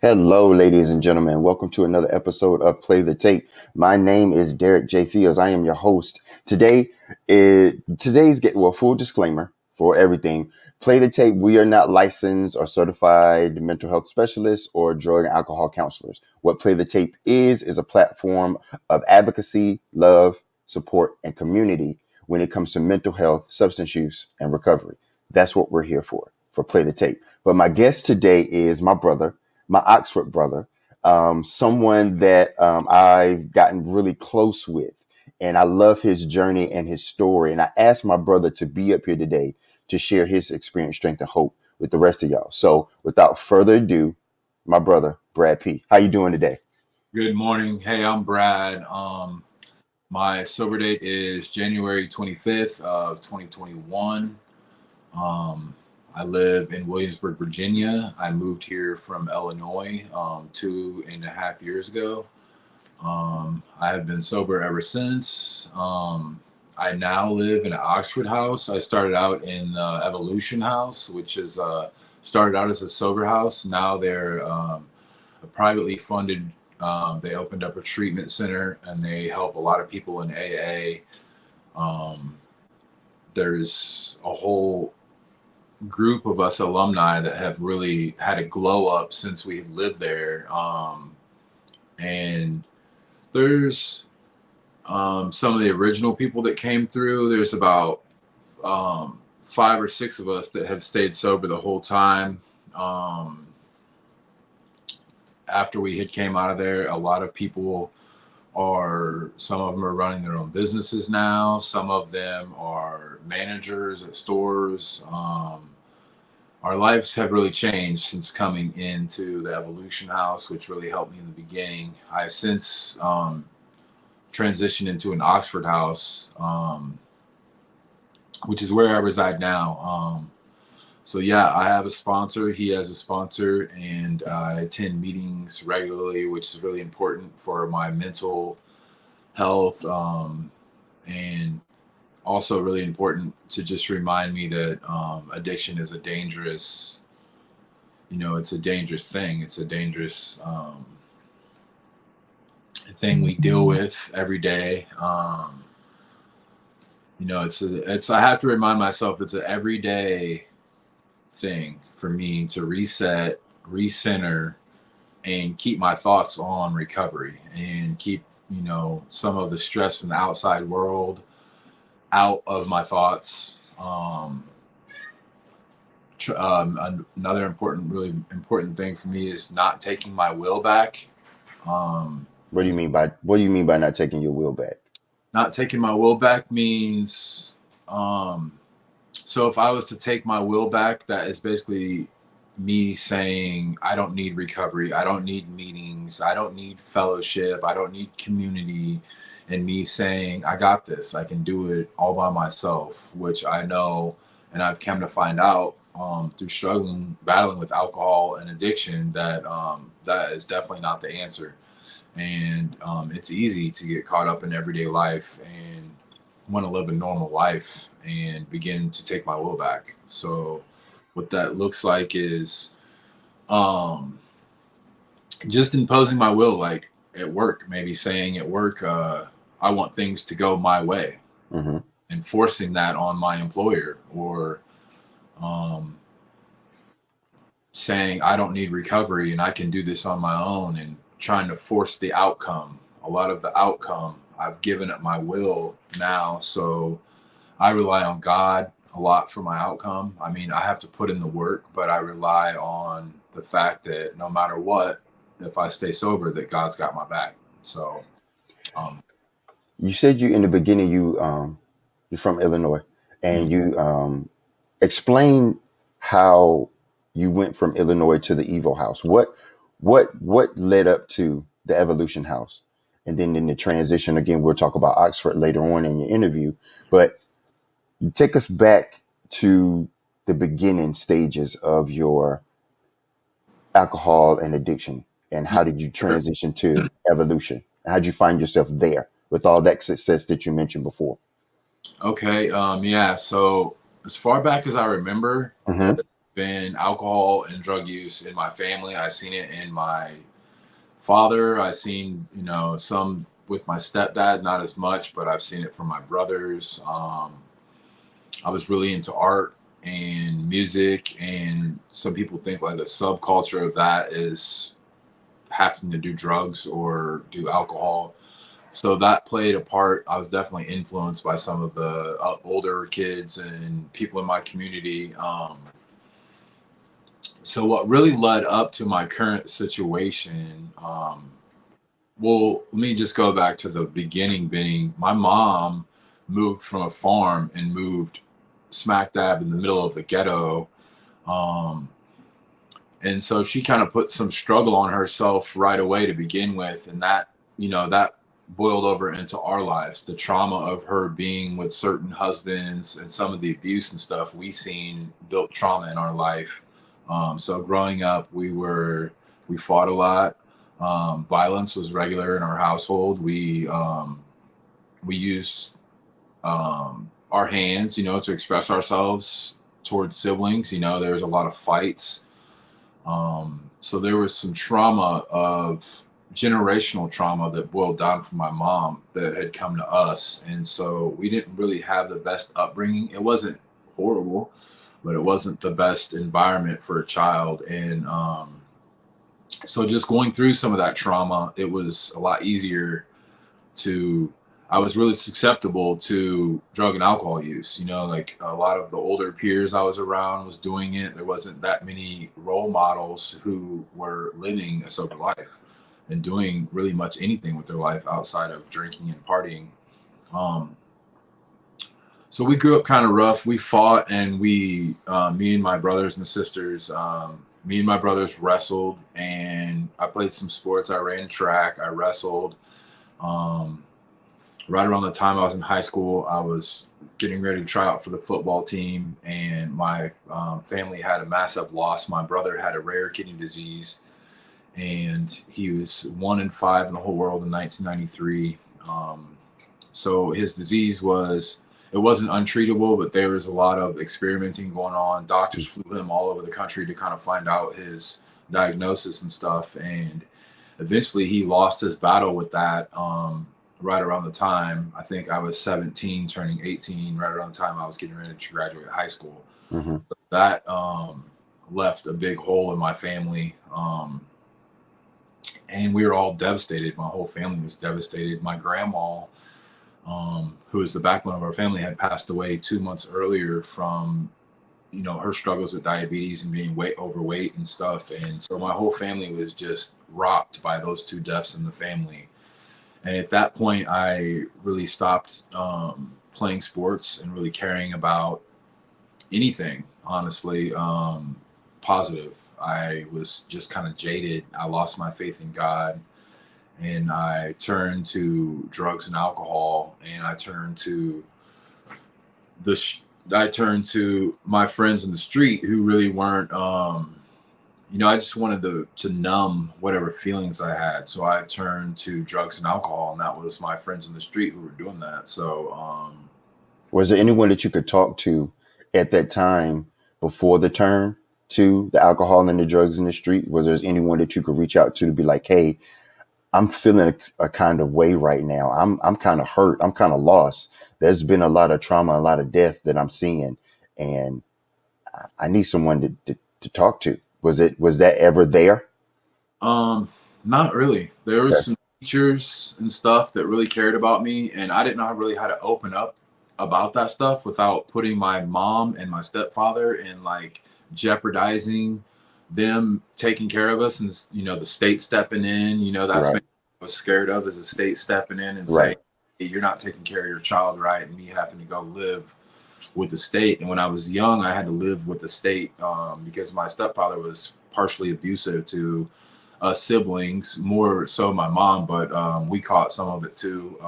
Hello, ladies and gentlemen. Welcome to another episode of Play the Tape. My name is Derek J. Fields. I am your host. Full disclaimer for everything. Play the Tape. We are not licensed or certified mental health specialists or drug and alcohol counselors. What Play the Tape is a platform of advocacy, love, support, and community when it comes to mental health, substance use, and recovery. That's what we're here for Play the Tape. But my guest today is my brother, my Oxford brother, someone that I've gotten really close with. And I love his journey and his story. And I asked my brother to be up here today to share his experience, strength, and hope with the rest of y'all. So without further ado, my brother, Brad P. How you doing today? Good morning. Hey, I'm Brad. My sober date is January 25th of 2021. I live in Williamsburg, Virginia. I moved here from Illinois 2.5 years ago. I have been sober ever since. I now live in an Oxford house. I started out in the Evolution House, which is started out as a sober house. Now they're a privately funded. They opened up a treatment center and they help a lot of people in AA. There's a whole group of us alumni that have really had a glow up since we lived there. And there's some of the original people that came through. There's about 5 or 6 of us that have stayed sober the whole time. After we had came out of there, a lot of people some of them are running their own businesses now. Some of them are managers at stores. Our lives have really changed since coming into the Evolution House, which really helped me in the beginning. I since transitioned into an Oxford house, which is where I reside now. So yeah, I have a sponsor. He has a sponsor, and I attend meetings regularly, which is really important for my mental health, and also really important to just remind me that addiction is a dangerous, it's a dangerous thing. It's a dangerous thing we deal with every day. I have to remind myself it's an everyday thing for me to reset, recenter, and keep my thoughts on recovery and keep, some of the stress from the outside world out of my thoughts. Another really important thing for me is not taking my will back. What do you mean by not taking your will back? Not taking my will back means, so if I was to take my will back, that is basically me saying, I don't need recovery. I don't need meetings. I don't need fellowship. I don't need community. And me saying, I got this. I can do it all by myself, which I know, and I've come to find out through battling with alcohol and addiction, that that is definitely not the answer. And it's easy to get caught up in everyday life and want to live a normal life and begin to take my will back. So what that looks like is just imposing my will, like at work, maybe saying at work, I want things to go my way, Mm-hmm. and forcing that on my employer, or saying I don't need recovery and I can do this on my own, and trying to force the outcome. A lot of the outcome I've given it my will now, so I rely on God a lot for my outcome. I mean, I have to put in the work, but I rely on the fact that no matter what, if I stay sober, that God's got my back. So, You said in the beginning you're from Illinois, and you explain how you went from Illinois to the Evo House. What led up to the Evolution House, and then in the transition again, we'll talk about Oxford later on in your interview. But take us back to the beginning stages of your alcohol and addiction, and how did you transition to Evolution? How did you find yourself there with all that success that you mentioned before? okay. Yeah. So as far back as I remember, Mm-hmm. been alcohol and drug use in my family. I seen it in my father. I seen, some with my stepdad, not as much, but I've seen it from my brothers. I was really into art and music, and some people think like the subculture of that is having to do drugs or do alcohol. So that played a part. I was definitely influenced by some of the older kids and people in my community. So what really led up to my current situation, well, let me just go back to the beginning, Benny. My mom moved from a farm and moved smack dab in the middle of the ghetto. Um, and so she kind of put some struggle on herself right away to begin with. And that boiled over into our lives. The trauma of her being with certain husbands and some of the abuse and stuff we seen built trauma in our life. So growing up, we fought a lot. Violence was regular in our household. We used our hands, to express ourselves towards siblings. There was a lot of fights. So there was some trauma of generational trauma that boiled down from my mom that had come to us. And so we didn't really have the best upbringing. It wasn't horrible, but it wasn't the best environment for a child. And so just going through some of that trauma, it was a lot easier to I was really susceptible to drug and alcohol use. Like a lot of the older peers I was around was doing it. There wasn't that many role models who were living a sober life and doing really much anything with their life outside of drinking and partying. Um, so we grew up kind of rough. We fought, and me and my brothers and sisters, me and my brothers wrestled, and I played some sports. I ran track, I wrestled. Um, right around the time I was in high school, I was getting ready to try out for the football team, and my family had a massive loss. My brother had a rare kidney disease, and he was 1 in 5 in the whole world in 1993. So his disease it wasn't untreatable, but there was a lot of experimenting going on. Doctors flew him all over the country to kind of find out his diagnosis and stuff, and eventually he lost his battle with that. Right around the time I think I was 17, turning 18, right around the time I was getting ready to graduate high school. Mm-hmm. That left a big hole in my family. And we were all devastated. My whole family was devastated. My grandma, who is the backbone of our family, had passed away 2 months earlier from her struggles with diabetes and being overweight and stuff. And so my whole family was just rocked by those two deaths in the family. And at that point, I really stopped playing sports and really caring about anything, honestly, positive. I was just kind of jaded. I lost my faith in God, and I turned to drugs and alcohol, and the sh- I turned to my friends in the street who really weren't. I just wanted to numb whatever feelings I had. So I turned to drugs and alcohol, and that was my friends in the street who were doing that. So, Was there anyone that you could talk to at that time before the turn to the alcohol and the drugs in the street? Was there anyone that you could reach out to be like, "Hey, I'm feeling a kind of way right now. I'm kind of hurt. I'm kind of lost. There's been a lot of trauma, a lot of death that I'm seeing, and I need someone to talk to." Was that ever there? um, not really. There was Okay. some teachers and stuff that really cared about me, and I didn't know really how to open up about that stuff without putting my mom and my stepfather in like jeopardizing them taking care of us, and the state stepping in. That's Right. what I was scared of, is the state stepping in and saying, Right. hey, you're not taking care of your child right, and me having to go live with the state. And when I was young, I had to live with the state because my stepfather was partially abusive to us siblings, more so my mom, but we caught some of it too.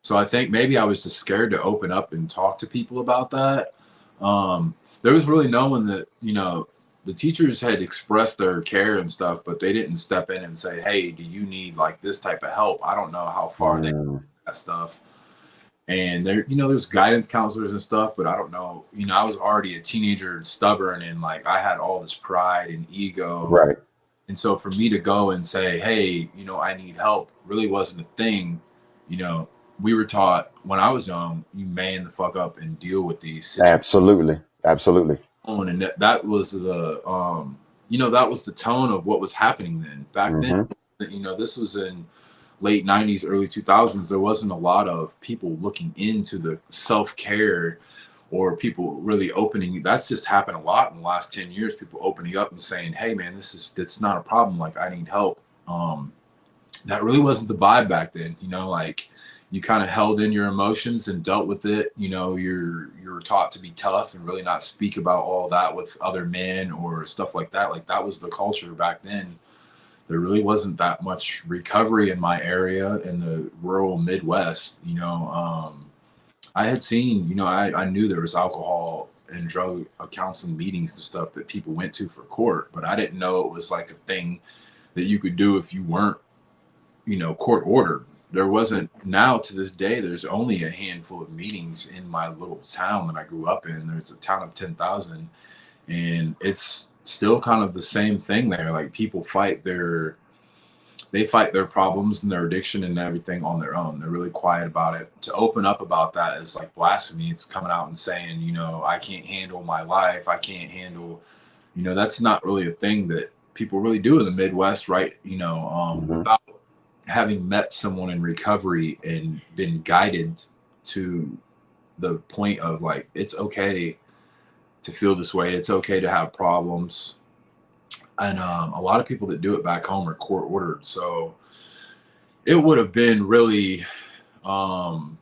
So I think maybe I was just scared to open up and talk to people about that. There was really no one that, the teachers had expressed their care and stuff, but they didn't step in and say, hey, do you need like this type of help? I don't know how far they Mm, that stuff. And there, there's guidance counselors and stuff, but I don't know, I was already a teenager and stubborn, and like I had all this pride and ego. Right. And so for me to go and say, hey, I need help really wasn't a thing. You know, we were taught when I was young, you man the fuck up and deal with these situations. Absolutely. Absolutely. And that was that was the tone of what was happening then. Back then, Hmm. this was in late 90s, early 2000s. There wasn't a lot of people looking into the self-care or people really opening. That's just happened a lot in the last 10 years. People opening up and saying, hey man, it's not a problem. Like I need help. That really wasn't the vibe back then, like you kind of held in your emotions and dealt with it. You're taught to be tough and really not speak about all that with other men or stuff like that. Like that was the culture back then. There really wasn't that much recovery in my area in the rural Midwest. I had seen, I knew there was alcohol and drug counseling meetings and stuff that people went to for court, but I didn't know it was like a thing that you could do if you weren't, court ordered. There wasn't. Now to this day, there's only a handful of meetings in my little town that I grew up in. There's a town of 10,000, and it's still kind of the same thing there. Like people they fight their problems and their addiction and everything on their own. They're really quiet about it. To open up about that is like blasphemy. It's coming out and saying, I can't handle my life. I can't handle, that's not really a thing that people really do in the Midwest, right? Hmm. Without having met someone in recovery and been guided to the point of like, it's okay to feel this way. It's okay to have problems. And a lot of people that do it back home are court ordered. So it would have been really, um,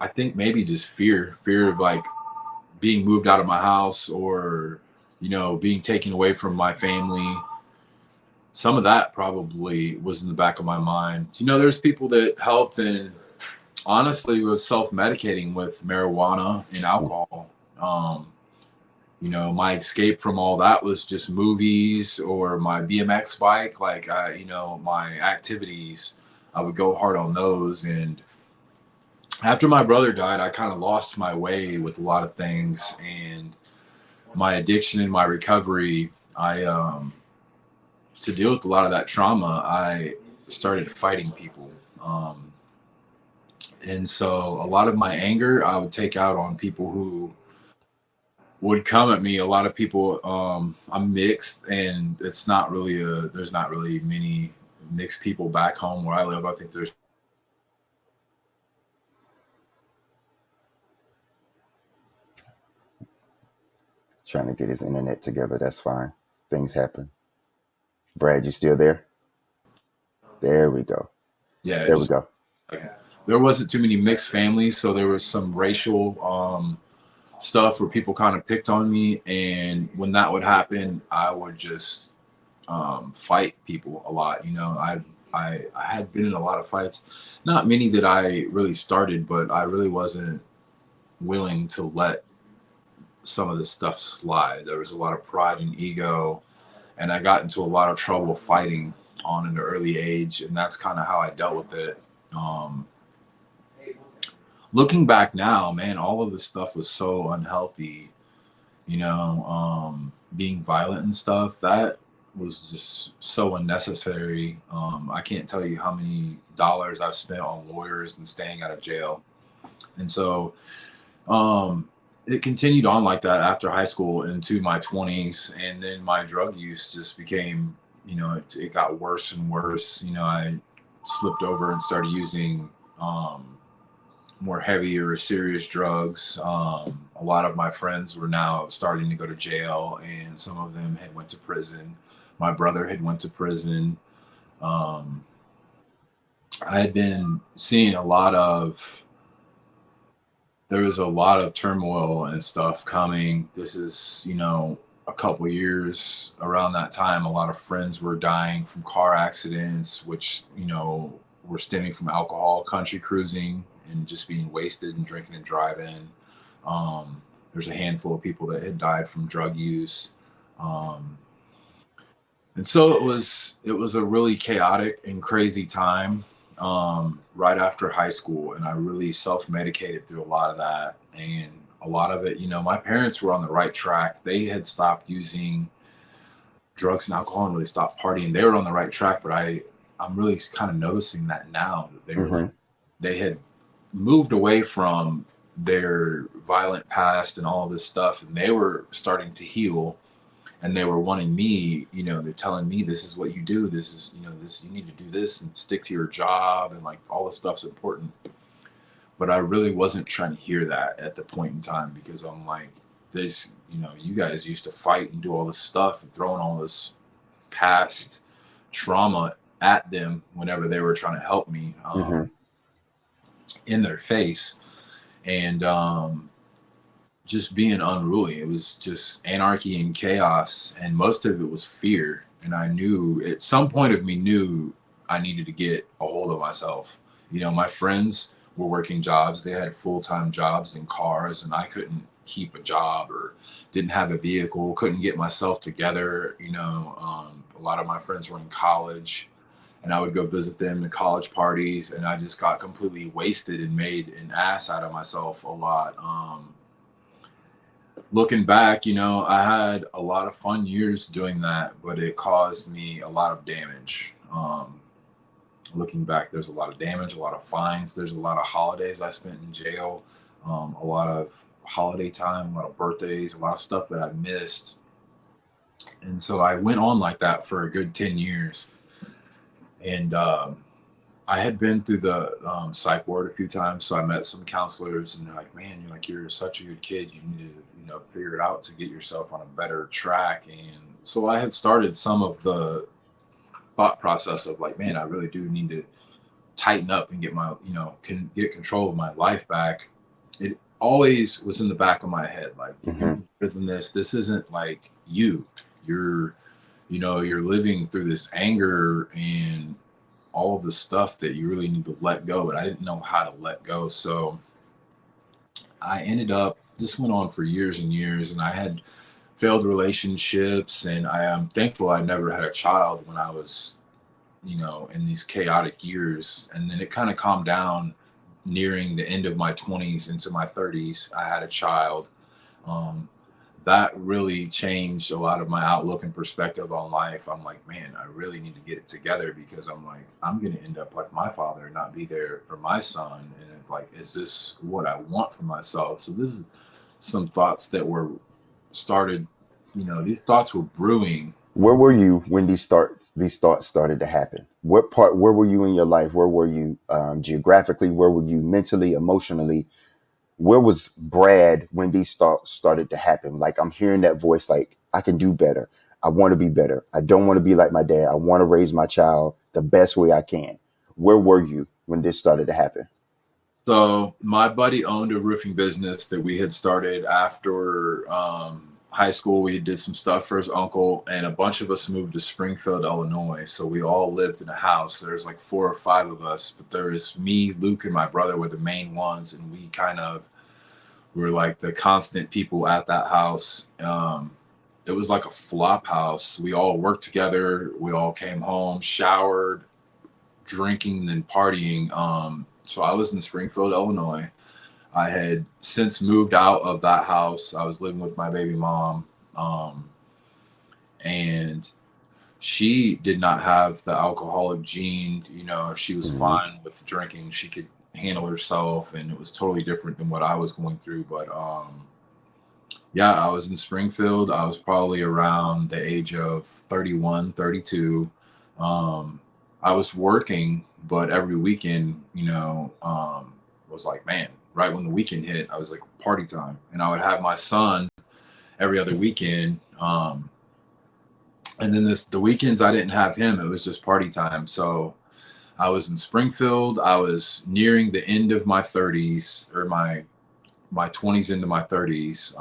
I think maybe just fear of like being moved out of my house or, being taken away from my family. Some of that probably was in the back of my mind. There's people that helped and honestly was self-medicating with marijuana and alcohol. Um, my escape from all that was just movies or my BMX bike. Like, my activities, I would go hard on those. And after my brother died, I kind of lost my way with a lot of things. And my addiction and my recovery, to deal with a lot of that trauma, I started fighting people. Um, and so a lot of my anger, I would take out on people who would come at me. A lot of people, I'm mixed, and there's not really many mixed people back home where I live. I think there's Trying to get his internet together. That's fine. Things happen. Brad, you still there? There we go. yeah, There we just go. like, there wasn't too many mixed families, so there was some racial stuff where people kind of picked on me, and when that would happen, I would just fight people a lot. I had been in a lot of fights, not many that I really started, but I really wasn't willing to let some of this stuff slide. There was a lot of pride and ego, and I got into a lot of trouble fighting on an early age, and that's kind of how I dealt with it. Um, Looking back now, man, all of this stuff was so unhealthy. Being violent and stuff that was just so unnecessary. I can't tell you how many dollars I've spent on lawyers and staying out of jail, and so um, it continued on like that after high school into my 20s, and then my drug use just became, it got worse and worse. I slipped over and started using more heavier, serious drugs. A lot of my friends were now starting to go to jail, and some of them had went to prison. My brother had went to prison. Um, I had been seeing there was a lot of turmoil and stuff coming. This is, a couple years around that time, a lot of friends were dying from car accidents, which, were stemming from alcohol, country cruising, and just being wasted and drinking and driving. There's a handful of people that had died from drug use. Um, and so it was a really chaotic and crazy time. right after high school, and I really self-medicated through a lot of that. And a lot of it, my parents were on the right track. They had stopped using drugs and alcohol and really stopped partying. They were on the right track, but I'm really kind of noticing that now that Mm-hmm. they had moved away from their violent past and all this stuff, and they were starting to heal, and they were wanting me, they're telling me, this is what you do, this is, this, you need to do this and stick to your job, and like all this stuff's important. But I really wasn't trying to hear that at the point in time, because I'm like, this, you guys used to fight and do all this stuff and throwing all this past trauma at them whenever they were trying to help me, Mm-hmm. in their face. And just being unruly. It was just anarchy and chaos, and most of it was fear. And I knew, at some point of me, knew I needed to get a hold of myself. My friends were working jobs; they had full-time jobs and cars, and I couldn't keep a job or didn't have a vehicle. Couldn't get myself together. A lot of my friends were in college, and I would go visit them to college parties, and I just got completely wasted and made an ass out of myself a lot. Looking back, I had a lot of fun years doing that, but it caused me a lot of damage. Looking back, there's a lot of damage, a lot of fines. There's a lot of holidays I spent in jail, a lot of holiday time, a lot of birthdays, a lot of stuff that I missed. And so I went on like that for a good 10 years. And I had been through the psych ward a few times, so I met some counselors, and they're like, "Man, you're such a good kid. You need to, figure it out to get yourself on a better track." And so I had started some of the thought process of like, "Man, I really do need to tighten up and get my, can get control of my life back." It always was in the back of my head, like, "You're Mm-hmm. better than this. This isn't like you. You're, you're living through this anger and all of the stuff that you really need to let go," but I didn't know how to let go. So I ended up, this went on for years and years, and I had failed relationships, and I am thankful I never had a child when I was, in these chaotic years. And then it kind of calmed down nearing the end of my 20s into my 30s. I had a child. Um, that really changed a lot of my outlook and perspective on life. I'm like, man, I really need to get it together, because I'm like, I'm going to end up like my father and not be there for my son. And it's like, is this what I want for myself? So this is some thoughts that were started, these thoughts were brewing. Where were you when these thoughts started to happen? What part? Where were you in your life? Where were you geographically? Where were you mentally, emotionally? Where was Brad when these thoughts started to happen? Like, I'm hearing that voice, like, I can do better. I want to be better. I don't want to be like my dad. I want to raise my child the best way I can. Where were you when this started to happen? So my buddy owned a roofing business that we had started after high school. We did some stuff for his uncle, and a bunch of us moved to Springfield, Illinois. So we all lived in a house. There's like 4 or 5 of us, but there was me, Luke, and my brother were the main ones, and we kind of were like the constant people at that house. It was like a flop house. We all worked together. We all came home, showered, drinking, and partying. So I was in Springfield, Illinois. I had since moved out of that house. I was living with my baby mom, um, and she did not have the alcoholic gene. She was Hmm. fine with drinking. She could handle herself, and it was totally different than what I was going through. But yeah, I was in Springfield. I was probably around the age of 31, 32. Um, I was working, but every weekend, was like, man, right when the weekend hit, I was like, party time. And I would have my son every other weekend. And then the weekends I didn't have him. It was just party time. So I was in Springfield. I was nearing the end of my 30s, or my 20s into my 30s.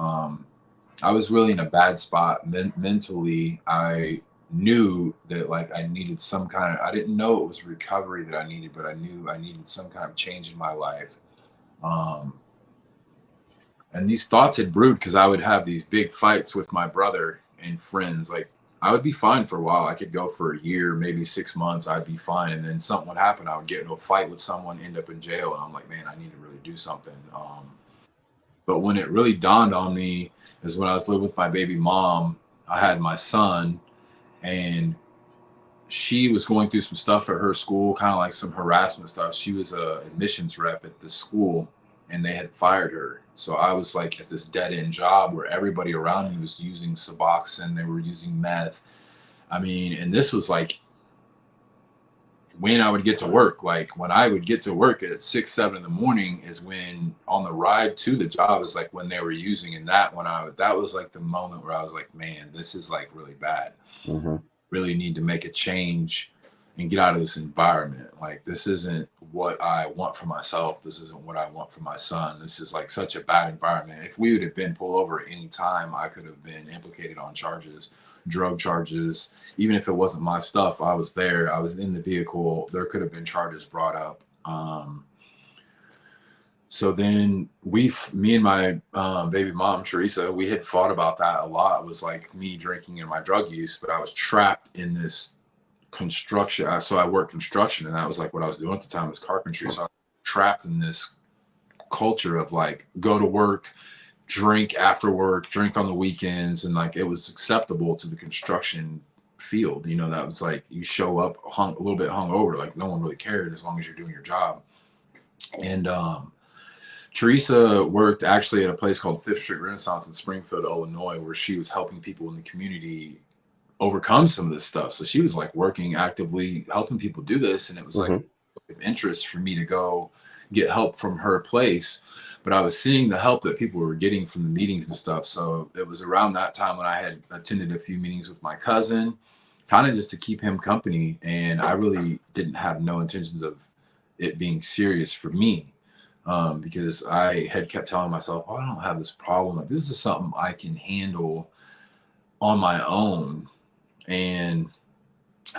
I was really in a bad spot mentally. I knew that like I needed some kind of, I didn't know it was recovery that I needed, but I knew I needed some kind of change in my life. Um, and these thoughts had brewed because I would have these big fights with my brother and friends. Like I would be fine for a while. I could go for a year, maybe 6 months. I'd be fine, and then something would happen. I would get into a fight with someone, end up in jail, and I'm like, man, I need to really do something. But when it really dawned on me is when I was living with my baby mom. I had my son, and she was going through some stuff at her school, kind of like some harassment stuff. She was a admissions rep at the school, and they had fired her. So I was like at this dead end job where everybody around me was using Suboxone, they were using meth. I mean, and this was like when I would get to work. Like when I would get to work at 6, 7 in the morning is when on the ride to the job is like when they were using, and that was like the moment where I was like, man, this is like really bad. Mm-hmm. Really need to make a change and get out of this environment. Like this isn't what I want for myself. This isn't what I want for my son. This is like such a bad environment. If we would have been pulled over at any time, I could have been implicated on charges, drug charges. Even if it wasn't my stuff, I was there. I was in the vehicle. There could have been charges brought up. So then me and my baby mom, Teresa, we had fought about that a lot. It was like me drinking and my drug use, but I was trapped in this construction. So I worked construction, and that was like what I was doing at the time was carpentry. So I was trapped in this culture of like go to work, drink after work, drink on the weekends, and like it was acceptable to the construction field. You know, that was like you show up a little bit hungover, like no one really cared as long as you're doing your job. And Teresa worked actually at a place called Fifth Street Renaissance in Springfield, Illinois, where she was helping people in the community overcome some of this stuff. So she was like working actively, helping people do this. And it was like Mm-hmm. of interest for me to go get help from her place. But I was seeing the help that people were getting from the meetings and stuff. So it was around that time when I had attended a few meetings with my cousin, kind of just to keep him company. And I really didn't have no intentions of it being serious for me. Because I had kept telling myself, oh, I don't have this problem. Like, this is something I can handle on my own. And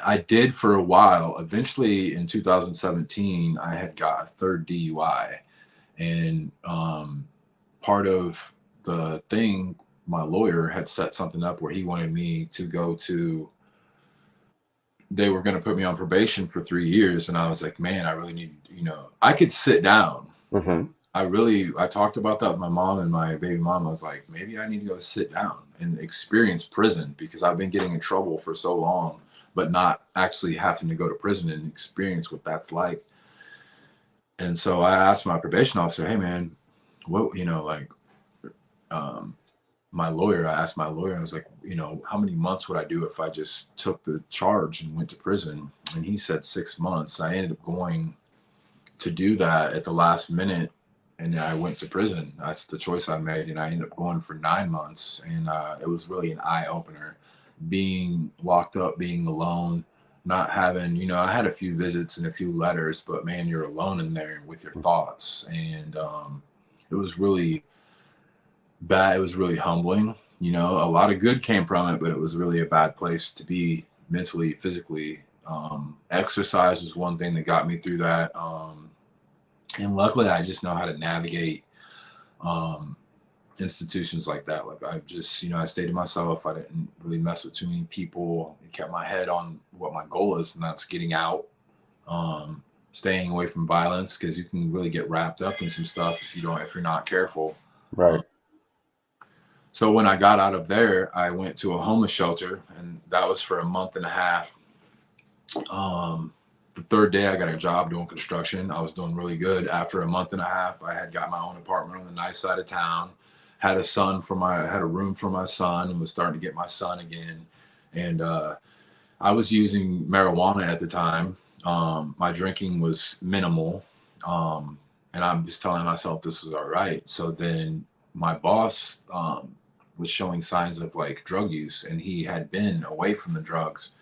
I did for a while. Eventually, in 2017, I had got a third DUI. And part of the thing, my lawyer had set something up where he wanted me to go to, they were going to put me on probation for 3 years. And I was like, man, I really need, I could sit down. Mm-hmm. I talked about that with my mom and my baby mom. I was like, maybe I need to go sit down and experience prison because I've been getting in trouble for so long, but not actually having to go to prison and experience what that's like. And so I asked my probation officer, hey man, what, um, I asked my lawyer, I was like, how many months would I do if I just took the charge and went to prison? And he said 6 months. I ended up going to do that at the last minute, and I went to prison. That's the choice I made, and I ended up going for 9 months. And it was really an eye opener, being locked up, being alone, not having. I had a few visits and a few letters, but man, you're alone in there with your thoughts, and it was really bad. It was really humbling. A lot of good came from it, but it was really a bad place to be mentally, physically. Exercise was one thing that got me through that. And luckily I just know how to navigate institutions like that. Like I just, I stayed to myself. I didn't really mess with too many people. I kept my head on what my goal is, and that's getting out, staying away from violence, because you can really get wrapped up in some stuff if you're not careful. Right. So when I got out of there, I went to a homeless shelter, and that was for a month and a half. The third day I got a job doing construction. I was doing really good. After a month and a half, I had got my own apartment on the nice side of town, had had a room for my son, and was starting to get my son again. And I was using marijuana at the time. My drinking was minimal. And I'm just telling myself this was all right. So then my boss was showing signs of like drug use, and he had been away from the drugs.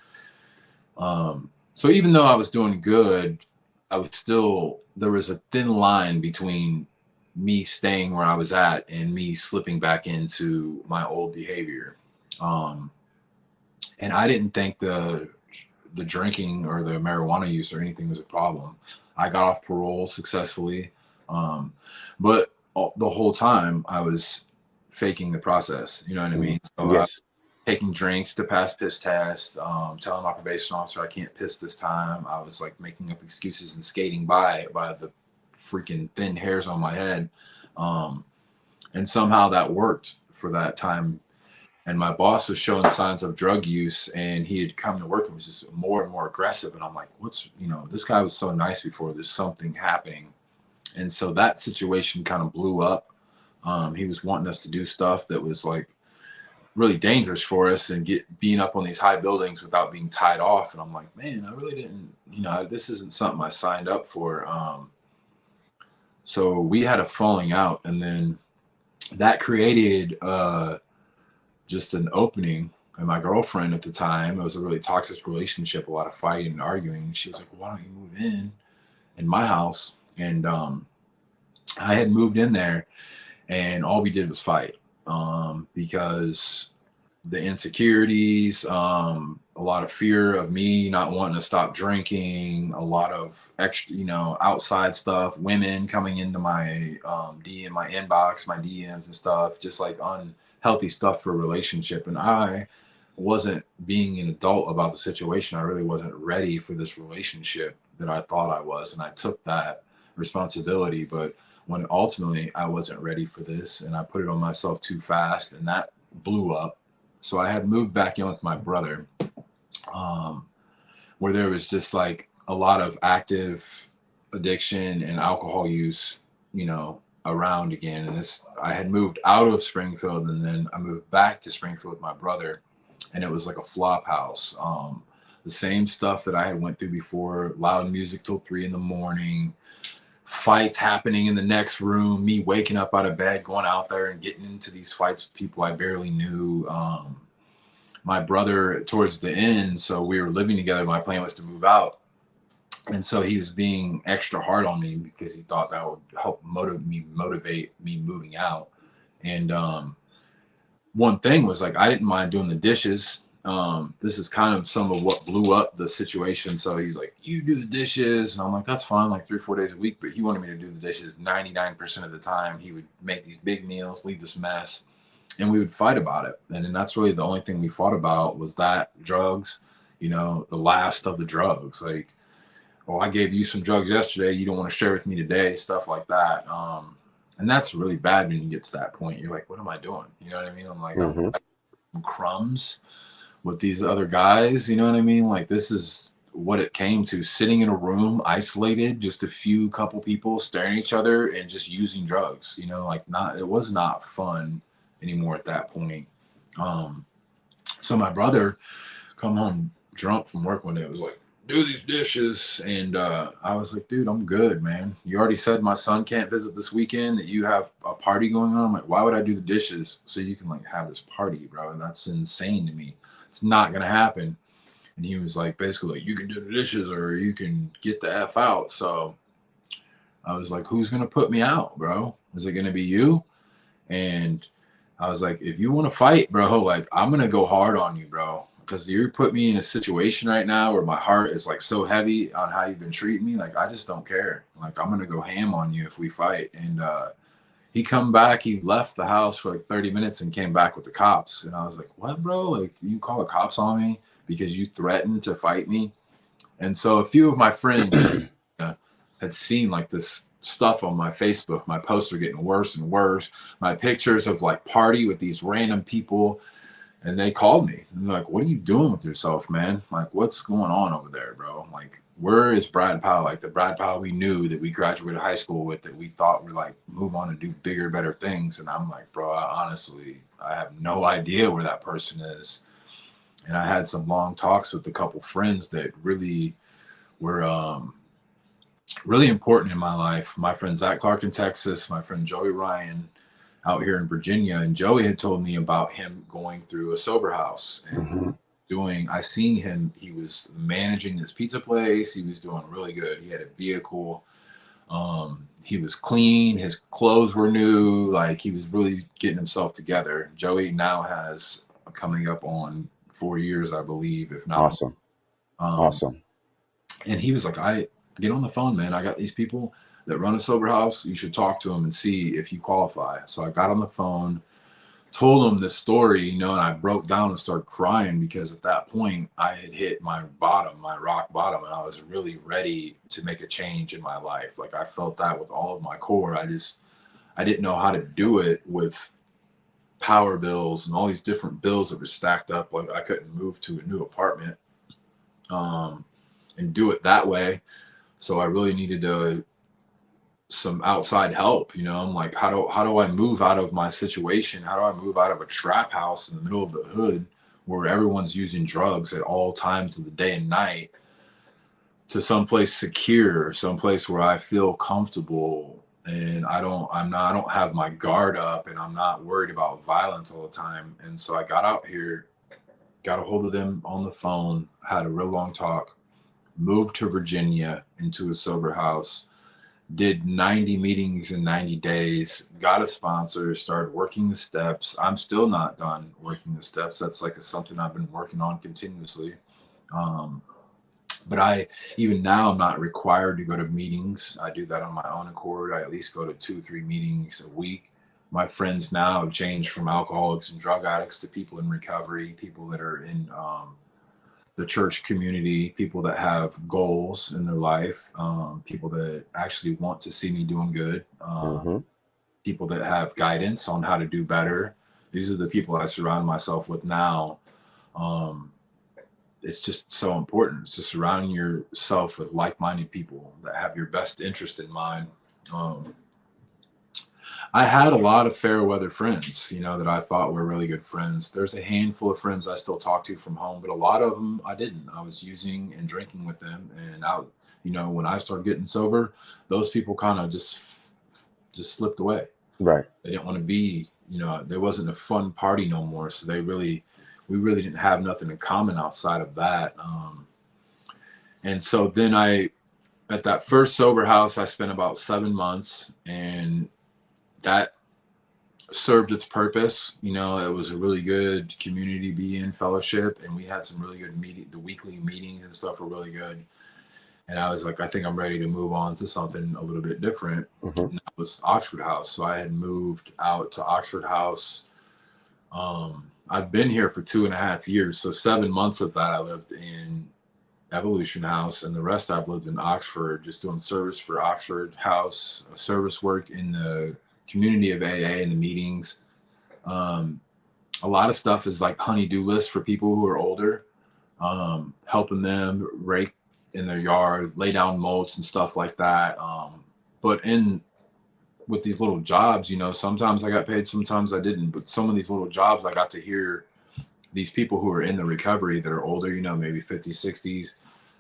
So even though I was doing good, there was a thin line between me staying where I was at and me slipping back into my old behavior. Um, and I didn't think the drinking or the marijuana use or anything was a problem. I got off parole successfully. Um, but the whole time I was faking the process, you know what I Mm-hmm. mean? So Yes. taking drinks to pass piss tests, telling my probation officer I can't piss this time. I was like making up excuses and skating by the freaking thin hairs on my head. Um, and somehow that worked for that time. And my boss was showing signs of drug use, and he had come to work and was just more and more aggressive. And I'm like, what's, this guy was so nice before, there's something happening. And so that situation kind of blew up. He was wanting us to do stuff that was like really dangerous for us and being up on these high buildings without being tied off. And I'm like, man, I really didn't, this isn't something I signed up for. So we had a falling out, and then that created just an opening. And my girlfriend at the time, it was a really toxic relationship, a lot of fighting and arguing. She was like, well, why don't you move in my house? And I had moved in there, and all we did was fight, because the insecurities, a lot of fear of me not wanting to stop drinking, a lot of extra, outside stuff, women coming into my my inbox, my DMs and stuff, just like unhealthy stuff for a relationship. And I wasn't being an adult about the situation. I really wasn't ready for this relationship that I thought I was, and I took that responsibility. But when ultimately I wasn't ready for this, and I put it on myself too fast, and that blew up. So I had moved back in with my brother, where there was just like a lot of active addiction and alcohol use, around again. And I had moved out of Springfield, and then I moved back to Springfield with my brother, and it was like a flop house. The same stuff that I had went through before: loud music till 3 a.m, fights happening in the next room, me waking up out of bed, going out there and getting into these fights with people I barely knew. My brother, towards the end, so we were living together, my plan was to move out. And so he was being extra hard on me because he thought that would help motivate me moving out. And one thing was like, I didn't mind doing the dishes. This is kind of some of what blew up the situation. So he's like, you do the dishes. And I'm like, that's fine, like 3 or 4 days a week. But he wanted me to do the dishes 99% of the time. He would make these big meals, leave this mess, and we would fight about it. And then that's really the only thing we fought about, was that drugs, the last of the drugs. Like, oh, I gave you some drugs yesterday, you don't want to share with me today, stuff like that. And that's really bad when you get to that point. You're like, what am I doing? You know what I mean? I'm like, Mm-hmm. I'm crumbs with these other guys. You know what I mean? Like, this is what it came to: sitting in a room, isolated, just a few couple people staring at each other and just using drugs. Like, it was not fun anymore at that point. So my brother come home drunk from work one day, was like, do these dishes. And I was like, dude, I'm good, man. You already said my son can't visit this weekend, that you have a party going on. I'm like, why would I do the dishes so you can like have this party, bro? And that's insane to me. It's not gonna happen. And he was like, basically, like, you can do the dishes or you can get the F out. So I was like, who's gonna put me out, bro? Is it gonna be you? And I was like, if you want to fight, bro, like, I'm gonna go hard on you, bro, because you put me in a situation right now where my heart is like so heavy on how you've been treating me. Like, I just don't care. Like, I'm gonna go ham on you if we fight. And he come back. He left the house for like 30 minutes and came back with the cops. And I was like, what, bro? Like, you call the cops on me because you threatened to fight me? And so a few of my friends had seen like this stuff on my Facebook. My posts are getting worse and worse. My pictures of like party with these random people. And they called me and they're like, what are you doing with yourself, man? Like, what's going on over there, bro? Like, where is Brad Powell? Like, the Brad Powell we knew, that we graduated high school with, that we thought would like move on and do bigger, better things. And I'm like, bro, I have no idea where that person is. And I had some long talks with a couple friends that really were really important in my life. My friend Zach Clark in Texas, my friend Joey Ryan out here in Virginia. And Joey had told me about him going through a sober house and Mm-hmm. I seen him, he was managing this pizza place. He was doing really good. He had a vehicle. He was clean. His clothes were new. Like, he was really getting himself together. Joey now has coming up on 4 years, I believe, if not. Awesome. Awesome. And he was like, I get on the phone, man. I got these people that run a sober house. You should talk to them and see if you qualify. So I got on the phone told him this story, you know, and I broke down and started crying because at that point I had hit my bottom, my rock bottom, and I was really ready to make a change in my life. Like I felt that with all of my core. I didn't know how to do it with power bills and all these different bills that were stacked up. Like I couldn't move to a new apartment and do it that way. So I really needed some outside help. You know, I'm like, how do I move out of my situation? How do I move out of a trap house in the middle of the hood where everyone's using drugs at all times of the day and night to someplace secure, someplace where I feel comfortable and I don't have my guard up and I'm not worried about violence all the time. And so I got out here, got a hold of them on the phone, had a real long talk, moved to Virginia into a sober house, did 90 meetings in 90 days, got a sponsor, started working the steps. I'm still not done working the steps. That's like something I've been working on continuously. Um, but even now, I'm not required to go to meetings. I do that on my own accord. I at least go to 2, 3 meetings a week. My friends now have changed from alcoholics and drug addicts to people in recovery, people that are in the church community, people that have goals in their life, people that actually want to see me doing good, Mm-hmm. people that have guidance on how to do better. These are the people I surround myself with now. Um, it's just so important to surround yourself with like-minded people that have your best interest in mind. Um, I had a lot of fair weather friends, you know, that I thought were really good friends. There's a handful of friends I still talk to from home, but a lot of them I didn't. I was using and drinking with them, and out, you know, when I started getting sober, those people kind of just slipped away. Right. They didn't want to be, you know, there wasn't a fun party no more. So we really didn't have nothing in common outside of that. And so then at that first sober house, I spent about 7 months, and that served its purpose. You know, it was a really good community be in fellowship, and we had some really good the weekly meetings and stuff were really good. And I was like, I think I'm ready to move on to something a little bit different. Mm-hmm. And that was Oxford House. So I had moved out to Oxford House. I've been here for 2.5 years. So 7 months of that I lived in Evolution House, and the rest I've lived in Oxford, just doing service for Oxford House, service work in the community of AA and the meetings. Um, a lot of stuff is like honey-do lists for people who are older, helping them rake in their yard, lay down mulch and stuff like that. But in with these little jobs, you know, sometimes I got paid, sometimes I didn't. But some of these little jobs, I got to hear these people who are in the recovery that are older, you know, maybe 50s, 60s.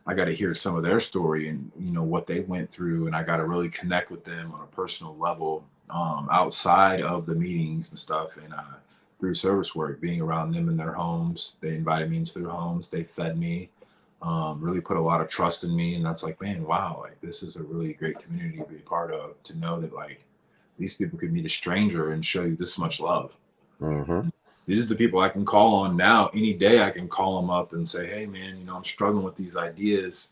I got to hear some of their story and, you know, what they went through. And I got to really connect with them on a personal level, outside of the meetings and stuff. And through service work, being around them in their homes, they invited me into their homes. They fed me, really put a lot of trust in me. And that's like, man, wow, like this is a really great community to be a part of, to know that like these people could meet a stranger and show you this much love. Mm-hmm. These are the people I can call on now. Any day I can call them up and say, hey, man, you know, I'm struggling with these ideas.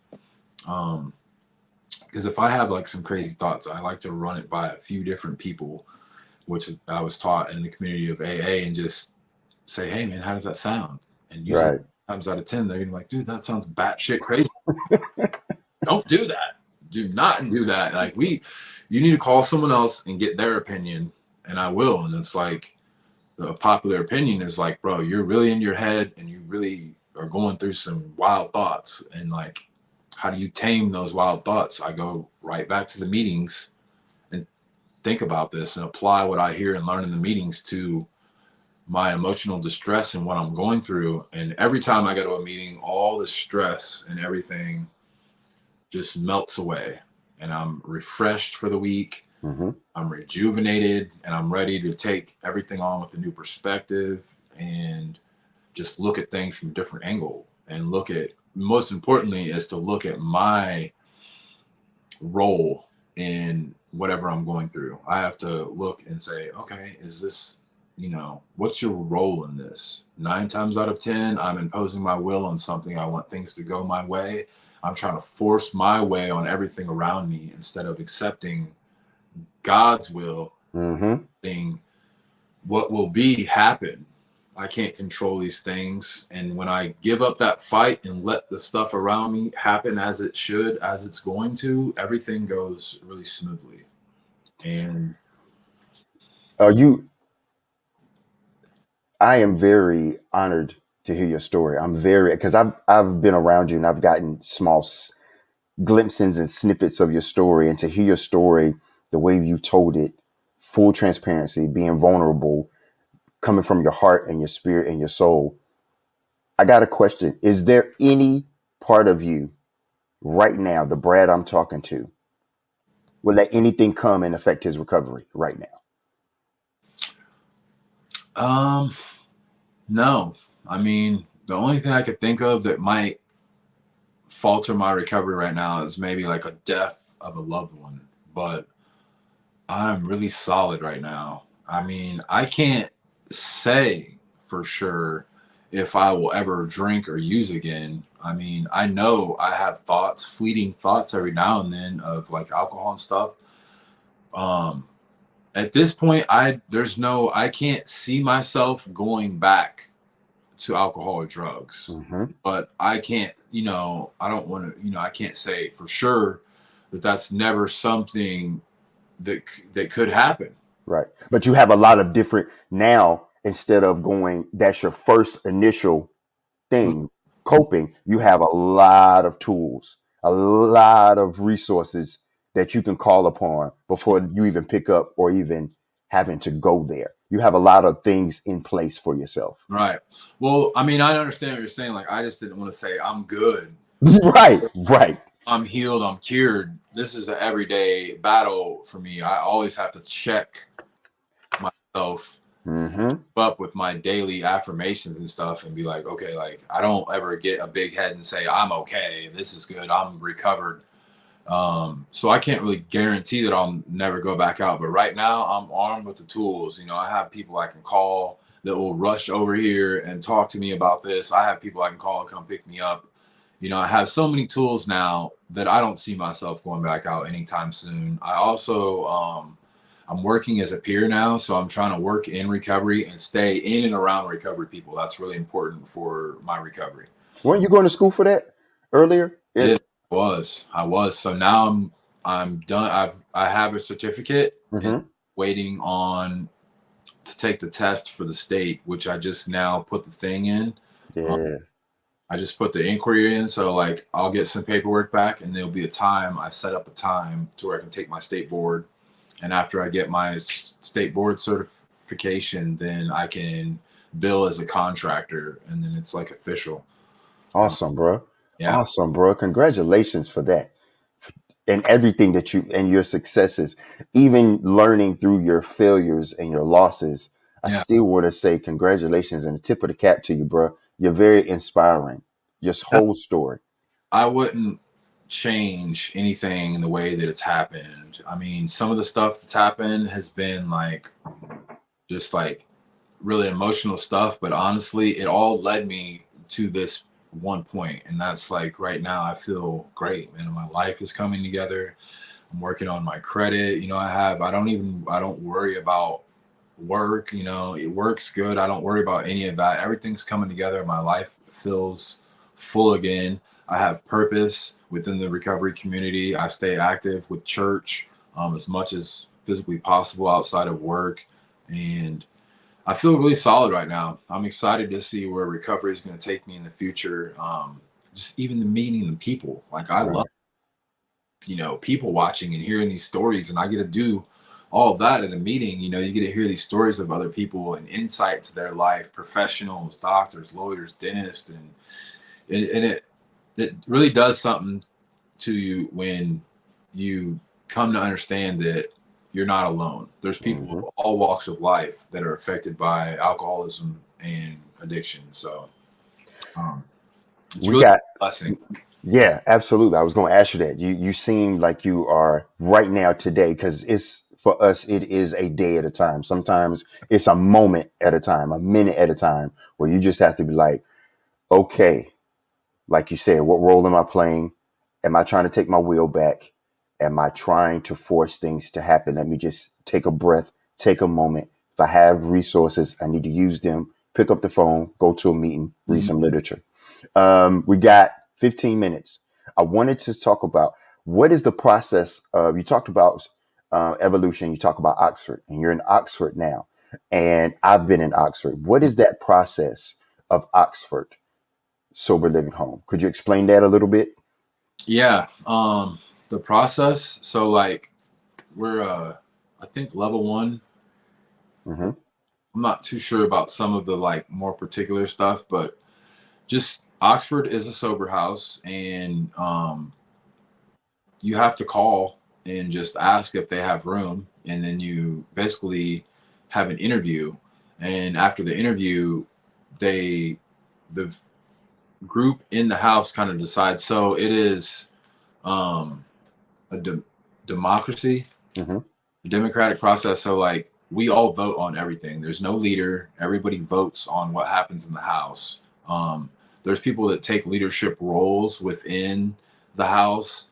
Because if I have like some crazy thoughts, I like to run it by a few different people, which I was taught in the community of AA, and just say, hey, man, how does that sound? And usually Right. times out of 10, they're gonna be like, dude, that sounds batshit crazy. Don't do that. Do not do that. Like you need to call someone else and get their opinion, and I will. And it's like, the popular opinion is like, bro, you're really in your head and you really are going through some wild thoughts. And like, how do you tame those wild thoughts? I go right back to the meetings and think about this and apply what I hear and learn in the meetings to my emotional distress and what I'm going through. And every time I go to a meeting, all the stress and everything just melts away. And I'm refreshed for the week. Mm-hmm. I'm rejuvenated, and I'm ready to take everything on with a new perspective and just look at things from a different angle, and look at, most importantly is to look at my role in whatever I'm going through. I have to look and say, okay, is this, you know, what's your role in this? 9 times out of 10, I'm imposing my will on something. I want things to go my way. I'm trying to force my way on everything around me instead of accepting God's will Mm-hmm. thing what will be happen. I can't control these things. And when I give up that fight and let the stuff around me happen as it should, as it's going to, everything goes really smoothly. And You, I am very honored to hear your story. I'm very, because I've been around you and I've gotten small glimpses and snippets of your story, and to hear your story the way you told it, full transparency, being vulnerable, coming from your heart and your spirit and your soul. I got a question. Is there any part of you right now, the Brad I'm talking to, will let anything come and affect his recovery right now? um no. I mean, the only thing I could think of that might falter my recovery right now is maybe like a death of a loved one. But I'm really solid right now. I mean, I can't say for sure if I will ever drink or use again. I mean, I know I have thoughts, fleeting thoughts every now and then of like alcohol and stuff. Um, at this point, I can't see myself going back to alcohol or drugs. Hmm. But I can't, I don't want to, I can't say for sure that that's never something that could happen. Right. But you have a lot of different now, instead of going, that's your first initial thing, coping, you have a lot of tools, a lot of resources that you can call upon before you even pick up or even having to go there. You have a lot of things in place for yourself. Right. Well, I mean, I understand what you're saying. Like, I just didn't want to say I'm good, Right, right. I'm healed, I'm cured. This is an everyday battle for me. I always have to check myself, Hmm. up with my daily affirmations and stuff, and be like, okay, like I don't ever get a big head and say I'm okay, this is good, I'm recovered. So I can't really guarantee that I'll never go back out. But right now, I'm armed with the tools. I have people I can call that will rush over here and talk to me about this. I have people I can call and come pick me up. I have so many tools now that I don't see myself going back out anytime soon. I also, I'm working as a peer now, so I'm trying to work in recovery and stay in and around recovery people. That's really important for my recovery. Weren't you going to school for that earlier? It was. I was. So now I'm done. I have a certificate and Hmm. waiting on to take the test for the state, which I just now put the thing in. Um, Yeah. I just put the inquiry in, so like I'll get some paperwork back, and there'll be a time I set up a time to where I can take my state board, and after I get my state board certification, then I can bill as a contractor, and then it's like official. Uh, Awesome, bro. yeah, Awesome, bro. Congratulations for that. And everything that you and your successes, even learning through your failures and your losses. I yeah. still want to say congratulations and a tip of the cap to you, bro. You're very inspiring. Your whole story. I wouldn't change anything in the way that it's happened. I mean, some of the stuff that's happened has been like just like really emotional stuff, but honestly, it all led me to this one point, and that's like right now I feel great, man. My life is coming together. I'm working on my credit. I don't worry about work. It works good. I don't worry about any of that. Everything's coming together. My life feels full again. I have purpose within the recovery community. I stay active with church, as much as physically possible outside of work. And I feel really solid right now. I'm excited to see where recovery is going to take me in the future. Just even the meeting the people. Like I love, Right. people watching and hearing these stories, and I get to do all of that at a meeting. You get to hear these stories of other people and insight to their life, professionals, doctors, lawyers, dentists, and it really does something to you when you come to understand that you're not alone. There's people Hmm. of all walks of life that are affected by alcoholism and addiction. So um, it's We really got, a blessing. yeah, absolutely. I was going to ask you that. You seem like you are right now today, because it's for us, it is a day at a time. Sometimes it's a moment at a time, a minute at a time, where you just have to be like, okay, like you said, what role am I playing? Am I trying to take my will back? Am I trying to force things to happen? Let me just take a breath, take a moment, If I have resources, I need to use them. Pick up the phone, go to a meeting, read some literature. We got 15 minutes. I wanted to talk about what is the process of, you talked about evolution, you talk about Oxford, and you're in Oxford now, and I've been in Oxford. What is that process of Oxford sober living home? Could you explain that a little bit? Yeah. The process. So like we're I think level one. Hmm. I'm not too sure about some of the like more particular stuff, but just Oxford is a sober house, and you have to call and just ask if they have room, and then you basically have an interview, and after the interview, they the group in the house kind of decides. So it is um, a democracy, Hmm. democratic process. So like we all vote on everything. There's no leader. Everybody votes on what happens in the house. Um, there's people that take leadership roles within the house.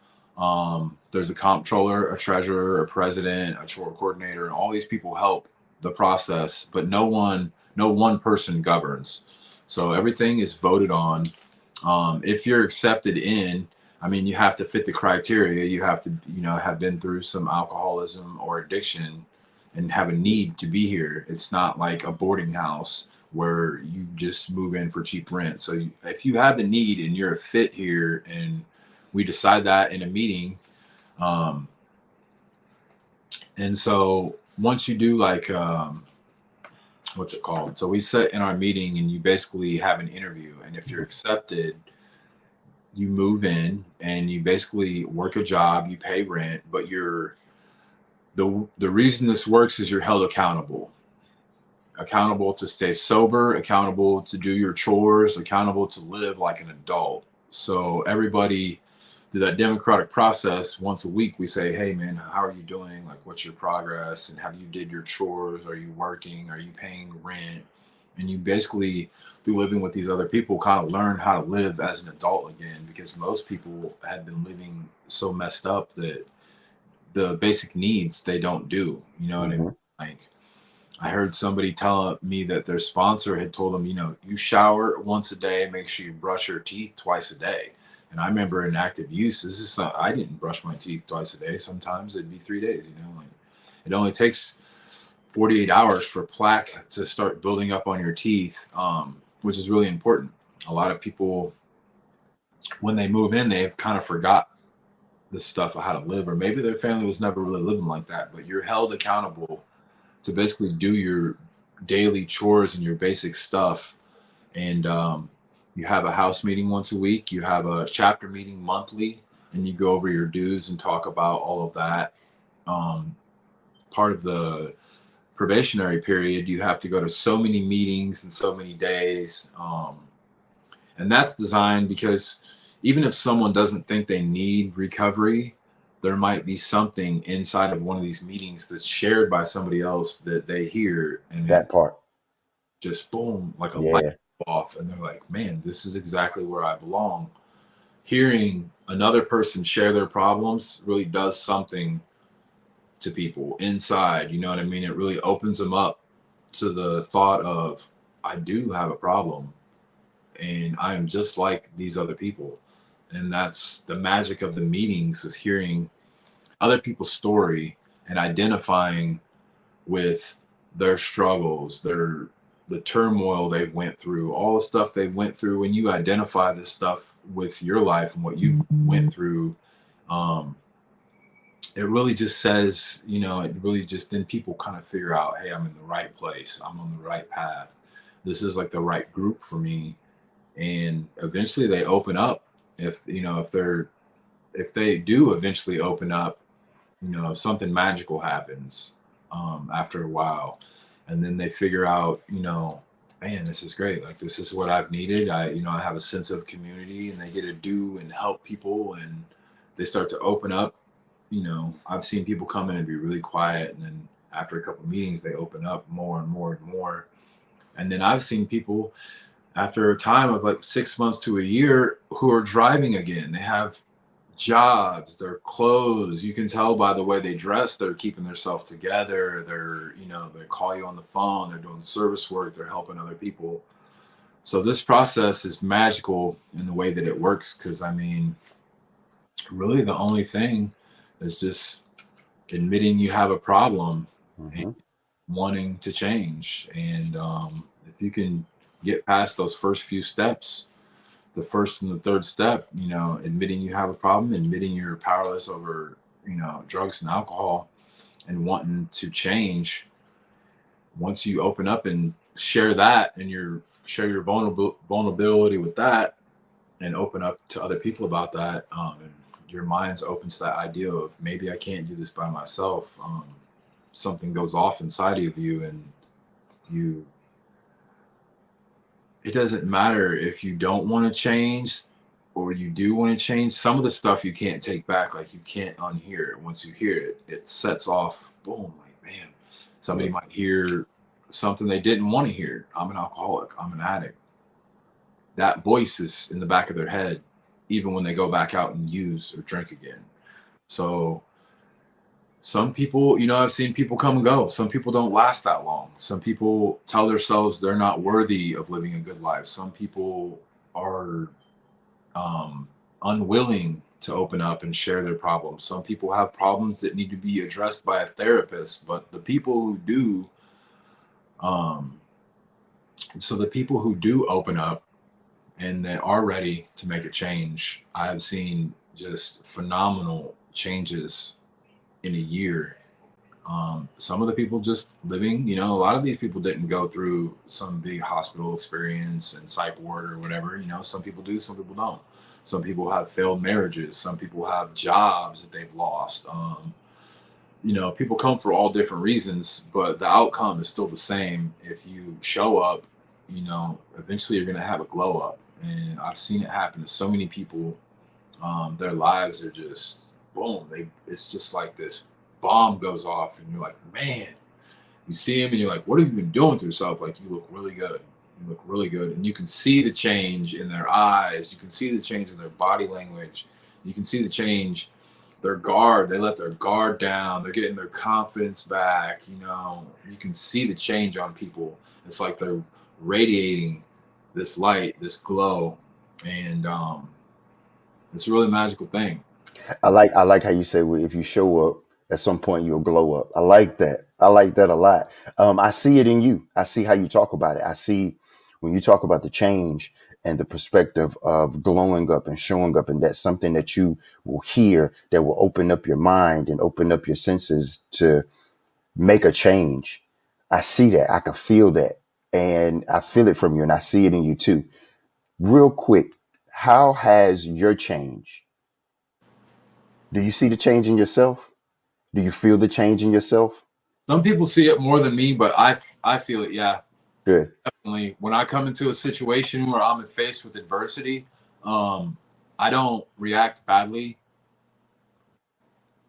There's a comptroller, a treasurer, a president, a chore coordinator, and all these people help the process, but no one person governs. So everything is voted on. If you're accepted in, I mean, you have to fit the criteria. You have to, have been through some alcoholism or addiction and have a need to be here. It's not like a boarding house where you just move in for cheap rent. So if you have the need and you're a fit here, and we decide that in a meeting, um, and so once you do like, what's it called? So we sit in our meeting and you basically have an interview. And if you're accepted, you move in and you basically work a job, you pay rent, but the reason this works is you're held accountable to stay sober, accountable to do your chores, accountable to live like an adult. So everybody through that democratic process, once a week we say, hey man, how are you doing, like what's your progress, and have you did your chores, are you working, are you paying rent? And you basically, through living with these other people, kind of learn how to live as an adult again, because most people had been living so messed up that the basic needs they don't do, you know what I mean? Hmm. Like I heard somebody tell me that their sponsor had told them, you shower once a day, make sure you brush your teeth twice a day. And I remember in active use, I didn't brush my teeth twice a day. Sometimes it'd be 3 days, like it only takes 48 hours for plaque to start building up on your teeth, which is really important. A lot of people, when they move in, they've kind of forgot this stuff of how to live, or maybe their family was never really living like that, but you're held accountable to basically do your daily chores and your basic stuff. And you have a house meeting once a week, you have a chapter meeting monthly, and you go over your dues and talk about all of that. Um, Part of the probationary period, you have to go to so many meetings and so many days. And that's designed because even if someone doesn't think they need recovery, there might be something inside of one of these meetings that's shared by somebody else that they hear, and it That part. just boom, like a light Yeah. off, and they're like, man, this is exactly where I belong. Hearing another person share their problems really does something to people inside, you know what I mean? It really opens them up to the thought of, I do have a problem and I am just like these other people. And that's the magic of the meetings, is hearing other people's story and identifying with their struggles, the turmoil they went through, all the stuff they went through. When you identify this stuff with your life and what you've went through, um, it really just says, it really just, then people kind of figure out, hey, I'm in the right place, I'm on the right path, this is like the right group for me. And eventually they open up. If they do eventually open up, something magical happens after a while, and then they figure out, man, this is great, like this is what I've needed. I have a sense of community, and they get to do and help people, and they start to open up. I've seen people come in and be really quiet, and then after a couple of meetings they open up more and more and more. And then I've seen people after a time of like 6 months to a year who are driving again. They have jobs, their clothes. You can tell by the way they dress, they're keeping themselves together. They call you on the phone, they're doing service work, they're helping other people. So this process is magical in the way that it works because I mean, really the only thing is just admitting you have a problem and Hmm. wanting to change. And if you can get past those first few steps, the first and the third step, admitting you have a problem, admitting you're powerless over, drugs and alcohol, and wanting to change. Once you open up and share that, and share your vulnerability with that, and open up to other people about that, and your mind's open to that idea of maybe I can't do this by myself. Something goes off inside of you, and you it doesn't matter if you don't want to change or you do want to change. Some of the stuff you can't take back, like you can't unhear it. Once you hear it, it sets off, boom, like man, somebody Yeah. might hear something they didn't want to hear. I'm an alcoholic, I'm an addict. That voice is in the back of their head even when they go back out and use or drink again. So some people, I've seen people come and go. Some people don't last that long. Some people tell themselves they're not worthy of living a good life. Some people are um, unwilling to open up and share their problems. Some people have problems that need to be addressed by a therapist, but the people who do, um, so the people who do open up and that are ready to make a change, I have seen just phenomenal changes in a year. Some of the people just living, a lot of these people didn't go through some big hospital experience and psych ward or whatever. Some people do, some people don't. Some people have failed marriages. Some people have jobs that they've lost. People come for all different reasons, but the outcome is still the same. If you show up, eventually you're going to have a glow up. And I've seen it happen to so many people. Their lives are just boom. It's just like this bomb goes off, and you're like, man, you see him, and you're like, what have you been doing to yourself? Like, you look really good. You look really good, and you can see the change in their eyes. You can see the change in their body language. You can see the change. Their guard, they let their guard down. They're getting their confidence back. You can see the change on people. It's like they're radiating this light, this glow, and it's a really magical thing. I like how you say, well, if you show up at some point you'll glow up. I like that. I like that a lot. I see it in you. I see how you talk about it. I see when you talk about the change and the perspective of glowing up and showing up, and that's something that you will hear that will open up your mind and open up your senses to make a change. I see that. I can feel that. And I feel it from you, and I see it in you too. Real quick, how has your change? Do you see the change in yourself? Do you feel the change in yourself? Some people see it more than me, but I feel it. Yeah, Good. definitely. When I come into a situation where I'm faced with adversity, um, I don't react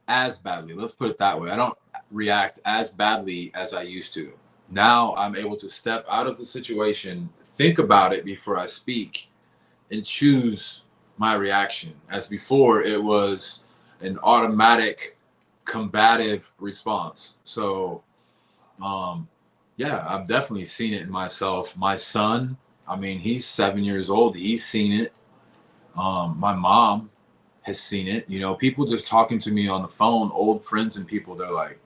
as badly. Let's put it that way. I don't react as badly as I used to. Now I'm able to step out of the situation, think about it before I speak, and choose my reaction. As before, it was an automatic combative response. So um, yeah, I've definitely seen it in myself. My son, I mean, he's 7 years old. He's seen it. My mom has seen it. People just talking to me on the phone, old friends and people, they're like,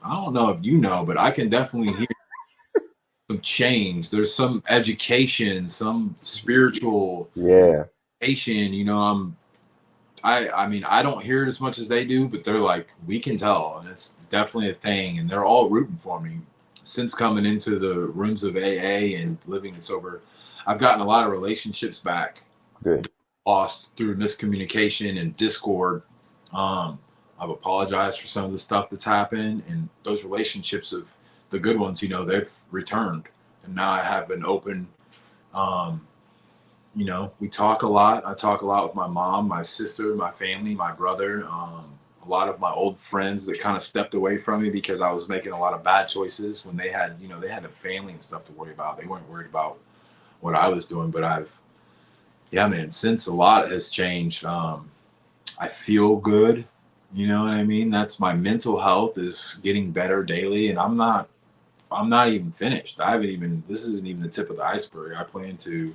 I don't know if you know, but I can definitely hear some change. There's some education, some spiritual Yeah, education. I mean, I don't hear it as much as they do, but they're like, we can tell, and it's definitely a thing, and they're all rooting for me. Since coming into the rooms of AA and living sober, I've gotten a lot of relationships back, good. lost through miscommunication and discord. Um, I've apologized for some of the stuff that's happened, and those relationships of the good ones, they've returned, and now I have an open. Um, we talk a lot. I talk a lot with my mom, my sister, my family, my brother. A lot of my old friends that kind of stepped away from me because I was making a lot of bad choices when they had a family and stuff to worry about. They weren't worried about what I was doing. But yeah, man, since a lot has changed, I feel good. You know what I mean? That's my mental health is getting better daily, and I'm not even finished. I haven't even this isn't even the tip of the iceberg. I plan to,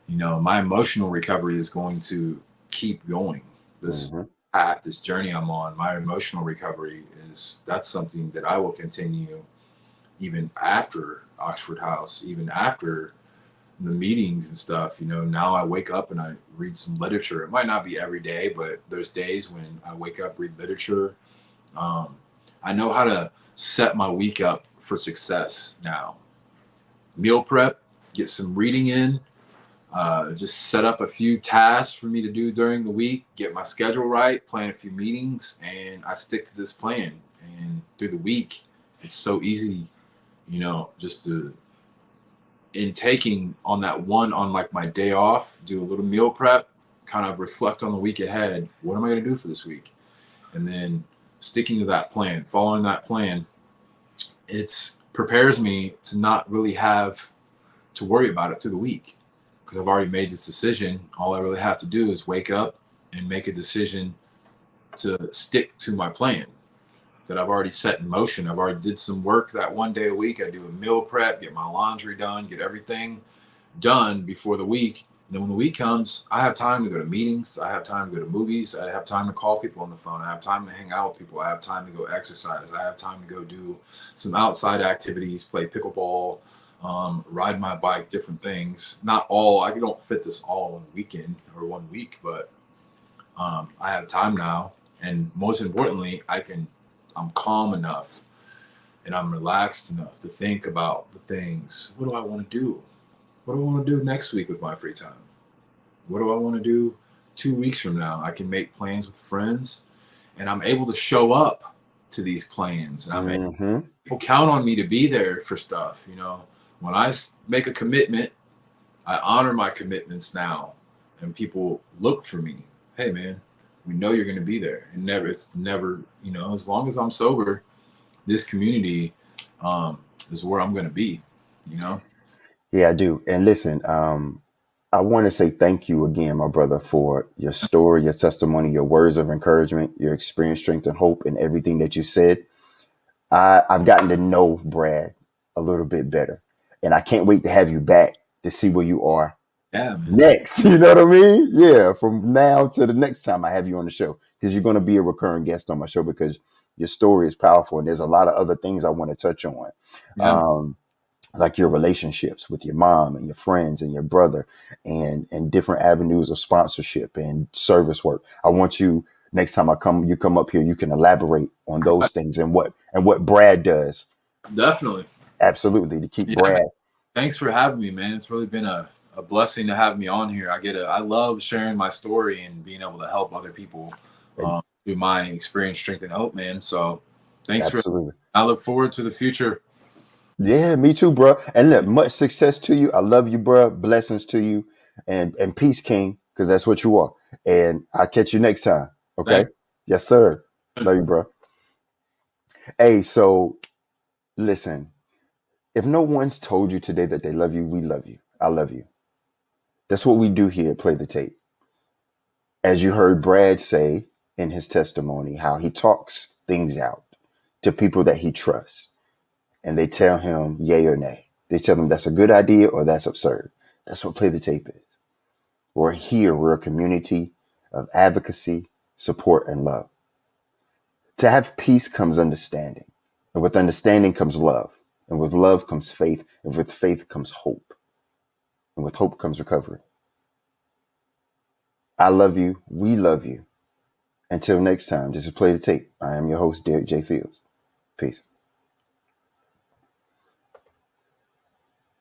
my emotional recovery is going to keep going. This Hmm. path, this journey I'm on, my emotional recovery is that's something that I will continue even after Oxford House, even after the meetings and stuff. Now I wake up and I read some literature. It might not be every day, but there's days when I wake up, read literature. Um, I know how to set my week up for success now. Meal prep, get some reading in, just set up a few tasks for me to do during the week, get my schedule right, plan a few meetings, and I stick to this plan. And through the week, it's so easy, just to in taking on that one on like my day off, do a little meal prep, kind of reflect on the week ahead. What am I going to do for this week? And then sticking to that plan, following that plan, it prepares me to not really have to worry about it through the week because I've already made this decision. All I really have to do is wake up and make a decision to stick to my plan that I've already set in motion. I've already did some work that one day a week. I do a meal prep, get my laundry done, get everything done before the week. And then when the week comes, I have time to go to meetings. I have time to go to movies. I have time to call people on the phone. I have time to hang out with people. I have time to go exercise. I have time to go do some outside activities, play pickleball, ride my bike, different things. Not all, I don't fit this all in a weekend or one week, but I have time now. And most importantly, I'm calm enough and I'm relaxed enough to think about the things. What do I want to do? What do I want to do next week with my free time? What do I want to do 2 weeks from now? I can make plans with friends and I'm able to show up to these plans. And Hmm. people count on me to be there for stuff. When I make a commitment, I honor my commitments now. And people look for me. Hey, man, we know you're going to be there. And it's never, as long as I'm sober, this community is where I'm going to be, you know? Yeah, I do. And listen, I want to say thank you again, my brother, for your story, your testimony, your words of encouragement, your experience, strength, and hope, and everything that you said. I've gotten to know Brad a little bit better, and I can't wait to have you back to see where you are Yeah, man. next. You know what I mean? Yeah, from now to the next time I have you on the show, because you're going to be a recurring guest on my show because your story is powerful, and there's a lot of other things I want to touch on. Yeah, Um, like your relationships with your mom and your friends and your brother and different avenues of sponsorship and service work. I want you next time you come up here, you can elaborate on those things and what Brad does. definitely. Absolutely. To keep Yeah, man. Brad. Thanks for having me, man. It's really been a blessing to have me on here. I love sharing my story and being able to help other people And through my experience, strength, and hope, man. So thanks for, absolutely. I look forward to the future. Yeah, me too, bro. And look, much success to you. I love you, bro. Blessings to you and peace, King, because that's what you are. And I'll catch you next time. Okay. Thanks. Yes, sir. Love you, bro. Hey, so listen. If no one's told you today that they love you, we love you. I love you. That's what we do here at Play the Tape. As you heard Brad say in his testimony, how he talks things out to people that he trusts, and they tell him yay or nay. They tell him that's a good idea or that's absurd. That's what Play the Tape is. We're a community of advocacy, support, and love. To have peace comes understanding, and with understanding comes love, and with love comes faith, and with faith comes hope, and with hope comes recovery. I love you. We love you. Until next time, this is Play the Tape. I am your host, Derek J. Fields. Peace.